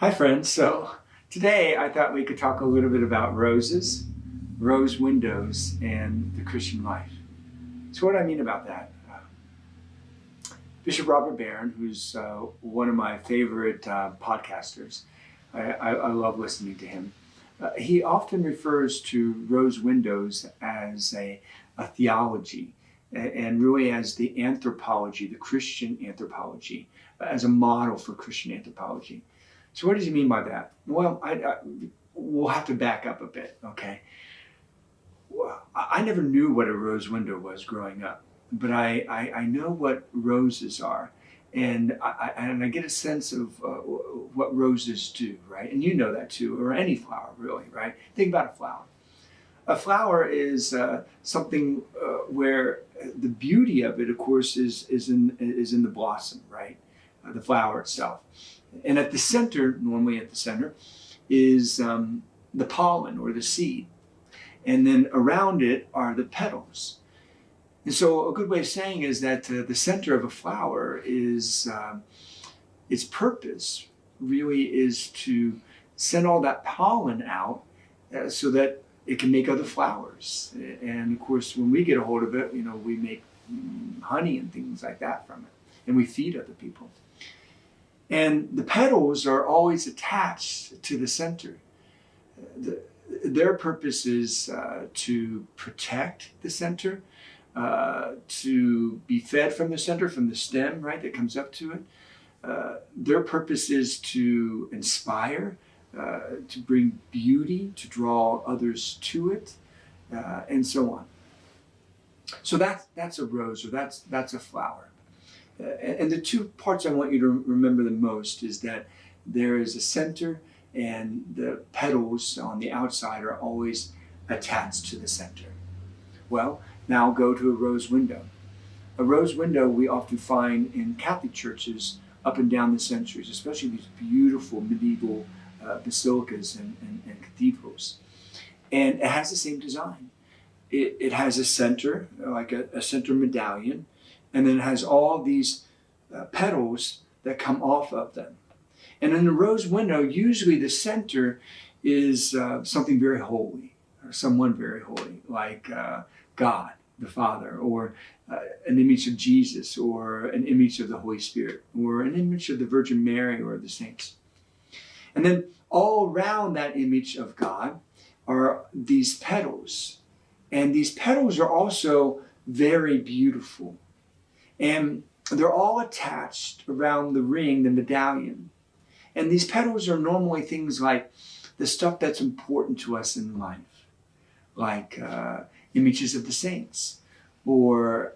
Hi friends, so today I thought we could talk a little bit about roses, rose windows, and the Christian life. So what do I mean about that? Bishop Robert Barron, who's one of my favorite podcasters, I love listening to him. He often refers to rose windows as a theology and really as the anthropology, the Christian anthropology, as a model for Christian anthropology. So what does he mean by that? Well, we'll have to back up a bit, okay? Well, I never knew what a rose window was growing up, but I know what roses are, and I get a sense of what roses do, right? And you know that too, or any flower really, right? Think about a flower. A flower is something where the beauty of it, of course, is in the blossom, right? The flower itself. And at the center, normally at the center, is the pollen or the seed. And then around it are the petals. And so a good way of saying is that the center of a flower is, its purpose really is to send all that pollen out so that it can make other flowers. And of course, when we get a hold of it, we make honey and things like that from it. And we feed other people. And the petals are always attached to the center. Their purpose is to protect the center, to be fed from the center, from the stem, right, that comes up to it. Their purpose is to inspire, to bring beauty, to draw others to it, and so on. So that's a rose, or that's a flower. And the two parts I want you to remember the most is that there is a center and the petals on the outside are always attached to the center. Well, now go to a rose window. A rose window we often find in Catholic churches up and down the centuries, especially these beautiful medieval basilicas and cathedrals. And it has the same design. It has a center, like a center medallion, and then it has all these petals that come off of them. And in the rose window, usually the center is something very holy, or someone very holy, like God, the Father, or an image of Jesus, or an image of the Holy Spirit, or an image of the Virgin Mary or the saints. And then all around that image of God are these petals. And these petals are also very beautiful. And they're all attached around the ring, the medallion. And these petals are normally things like the stuff that's important to us in life, like images of the saints, or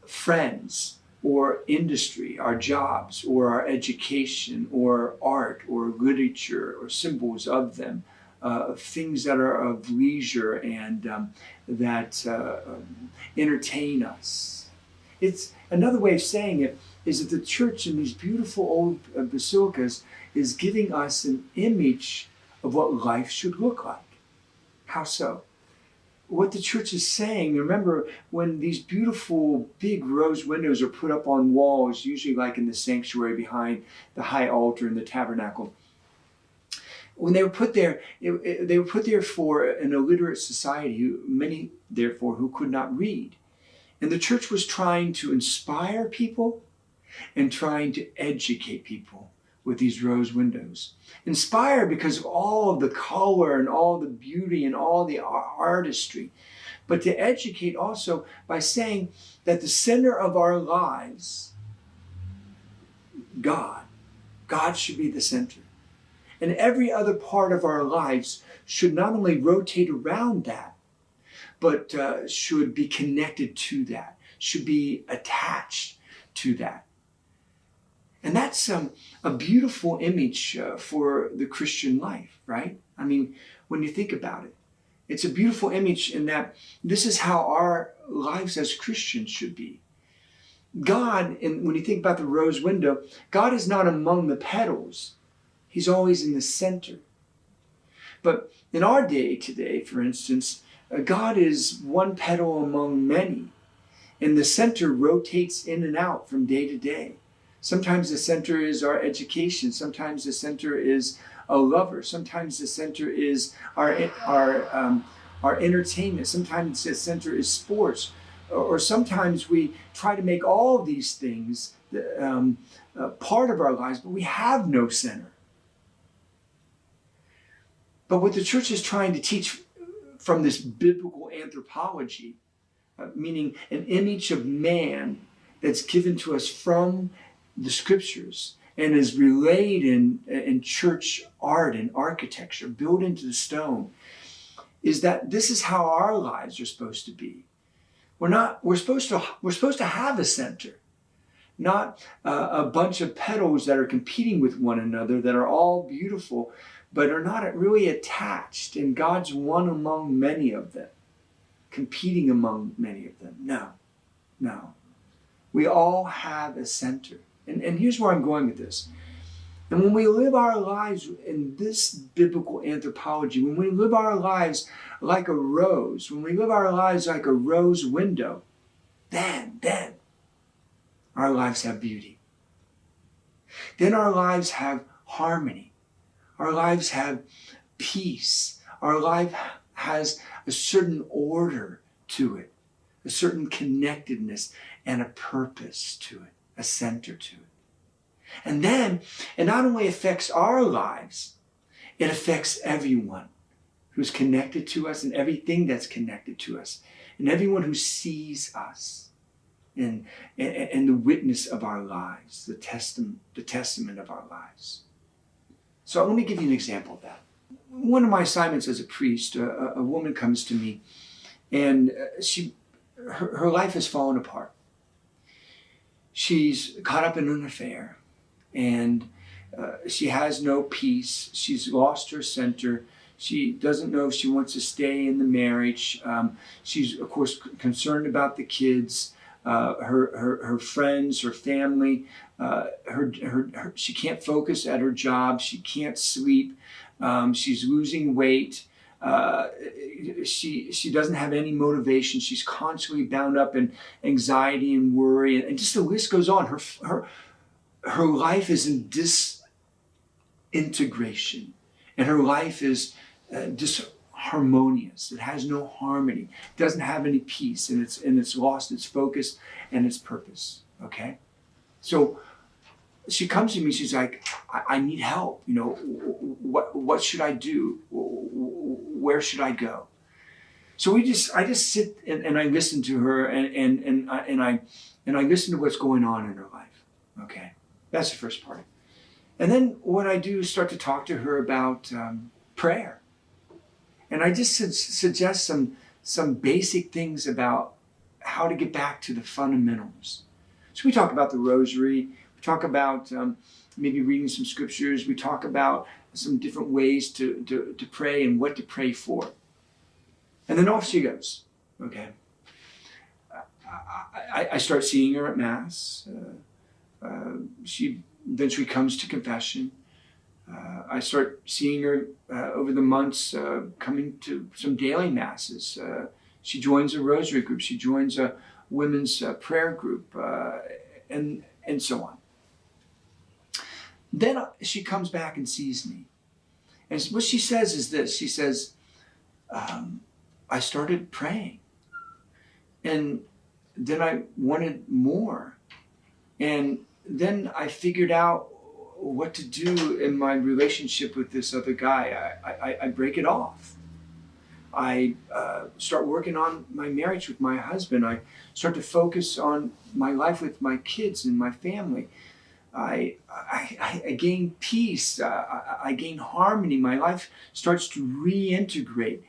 friends, or industry, our jobs, or our education, or art, or literature, or symbols of them, things that are of leisure and that entertain us. It's another way of saying it is that the church in these beautiful old basilicas is giving us an image of what life should look like. How so? What the church is saying, remember when these beautiful big rose windows are put up on walls, usually like in the sanctuary behind the high altar in the tabernacle, when they were put there, they were put there for an illiterate society, many therefore who could not read. And the church was trying to inspire people and trying to educate people with these rose windows. Inspire because of all of the color and all the beauty and all the artistry. But to educate also by saying that the center of our lives, God should be the center. And every other part of our lives should not only rotate around that, but should be connected to that, should be attached to that. And that's a beautiful image for the Christian life, right? I mean, when you think about it, it's a beautiful image in that this is how our lives as Christians should be. God, and when you think about the rose window, God is not among the petals. He's always in the center. But in our day today, for instance, God is one petal among many, and the center rotates in and out from day to day. Sometimes the center is our education. Sometimes the center is a lover. Sometimes the center is our entertainment. Sometimes the center is sports. Or sometimes we try to make all of these things part of our lives, but we have no center. But what the church is trying to teach from this biblical anthropology, meaning an image of man that's given to us from the scriptures and is relayed in church art and architecture, built into the stone, is that this is how our lives are supposed to be. We're supposed to have a center, not a bunch of petals that are competing with one another that are all beautiful, but are not really attached, and God's one among many of them, competing among many of them. No. We all have a center. And here's where I'm going with this. And when we live our lives in this biblical anthropology, when we live our lives like a rose, when we live our lives like a rose window, then our lives have beauty. Then our lives have harmony. Our lives have peace. Our life has a certain order to it, a certain connectedness and a purpose to it, a center to it. And then it not only affects our lives, it affects everyone who's connected to us and everything that's connected to us and everyone who sees us and the witness of our lives, the testament of our lives. So let me give you an example of that. One of my assignments as a priest, a woman comes to me and her life has fallen apart. She's caught up in an affair and she has no peace. She's lost her center. She doesn't know if she wants to stay in the marriage. She's, of course, concerned about the kids, her friends, her family. She can't focus at her job. She can't sleep. She's losing weight. She doesn't have any motivation. She's constantly bound up in anxiety and worry, and just the list goes on. Her life is in disintegration, and her life is disharmonious. It has no harmony. It doesn't have any peace, and it's lost its focus and its purpose. Okay, so she comes to me. She's like, I need help. What should I do? Where should I go? So I just sit and I listen to her and I listen to what's going on in her life. Okay, that's the first part. And then what I do is start to talk to her about prayer, and I just suggest some basic things about how to get back to the fundamentals. So we talk about the rosary. We talk about maybe reading some scriptures. We talk about some different ways to pray and what to pray for. And then off she goes. Okay. I start seeing her at Mass. She eventually comes to confession. I start seeing her over the months coming to some daily Masses. She joins a rosary group. She joins a women's prayer group, and so on. Then she comes back and sees me. And what she says is this. She says, I started praying. And then I wanted more. And then I figured out what to do in my relationship with this other guy. I break it off. I start working on my marriage with my husband. I start to focus on my life with my kids and my family. I gain peace. I gain harmony. My life starts to reintegrate.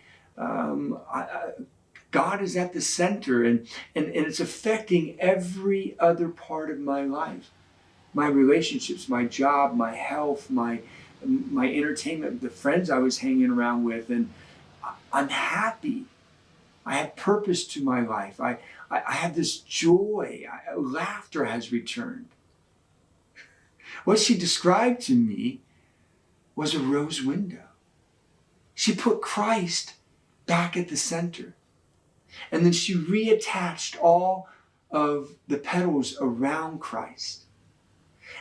God is at the center, and it's affecting every other part of my life. My relationships, my job, my health, my entertainment, the friends I was hanging around with, and I'm happy. I have purpose to my life. I have this joy. Laughter has returned. What she described to me was a rose window. She put Christ back at the center. And then she reattached all of the petals around Christ.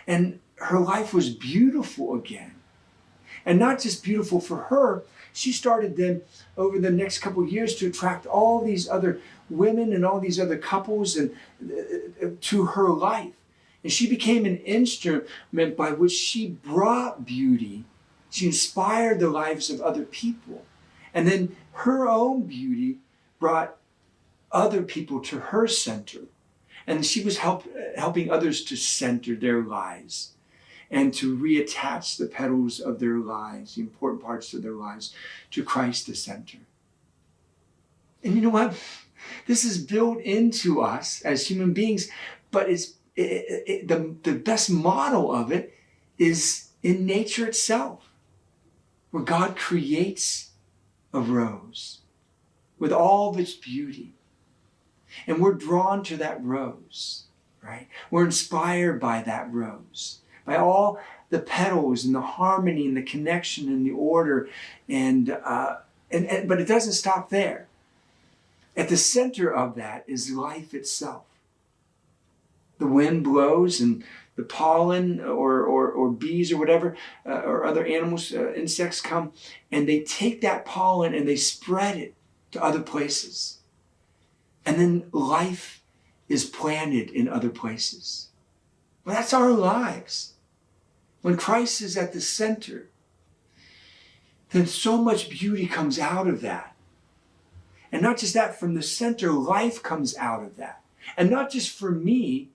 And her life was beautiful again. And not just beautiful for her, she started then over the next couple of years to attract all these other women and all these other couples and to her life. And she became an instrument by which she brought beauty. She inspired the lives of other people. And then her own beauty brought other people to her center. And she was helping others to center their lives and to reattach the petals of their lives, the important parts of their lives, to Christ the center. And you know what? This is built into us as human beings, but the best model of it is in nature itself, where God creates a rose with all of its beauty. And we're drawn to that rose, right? We're inspired by that rose, by all the petals and the harmony and the connection and the order, but it doesn't stop there. At the center of that is life itself. The wind blows and the pollen or bees or whatever, or other animals, insects come, and they take that pollen and they spread it to other places. And then life is planted in other places. Well, that's our lives. When Christ is at the center, then so much beauty comes out of that. And not just that, from the center, life comes out of that. And not just for me,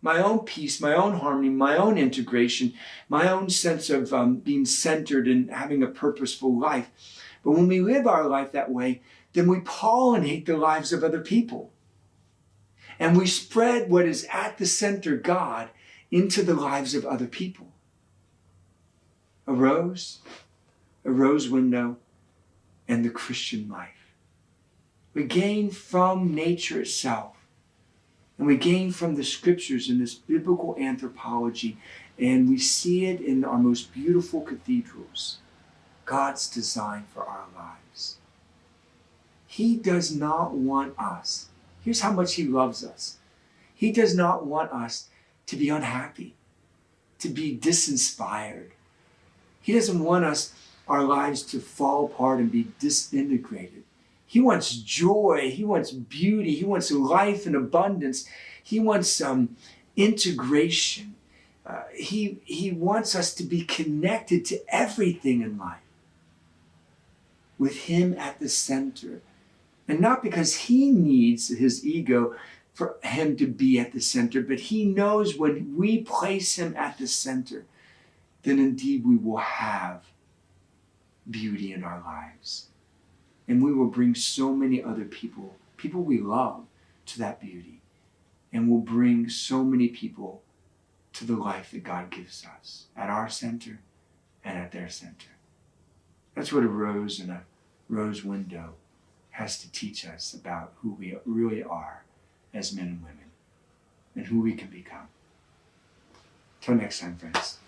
my own peace, my own harmony, my own integration, my own sense of being centered and having a purposeful life. But when we live our life that way, then we pollinate the lives of other people. And we spread what is at the center, God, into the lives of other people. A rose window, and the Christian life. We gain from nature itself. And we gain from the scriptures in this biblical anthropology, and we see it in our most beautiful cathedrals. God's design for our lives. He does not want us. Here's how much He loves us. He does not want us to be unhappy, to be disinspired. He doesn't want our lives to fall apart and be disintegrated. He wants joy. He wants beauty. He wants life and abundance. He wants integration. He wants us to be connected to everything in life, with Him at the center. And not because He needs His ego for Him to be at the center, but He knows when we place Him at the center, then indeed we will have beauty in our lives. And we will bring so many other people we love, to that beauty. And we'll bring so many people to the life that God gives us at our center and at their center. That's what a rose and a rose window has to teach us about who we really are as men and women and who we can become. Till next time, friends.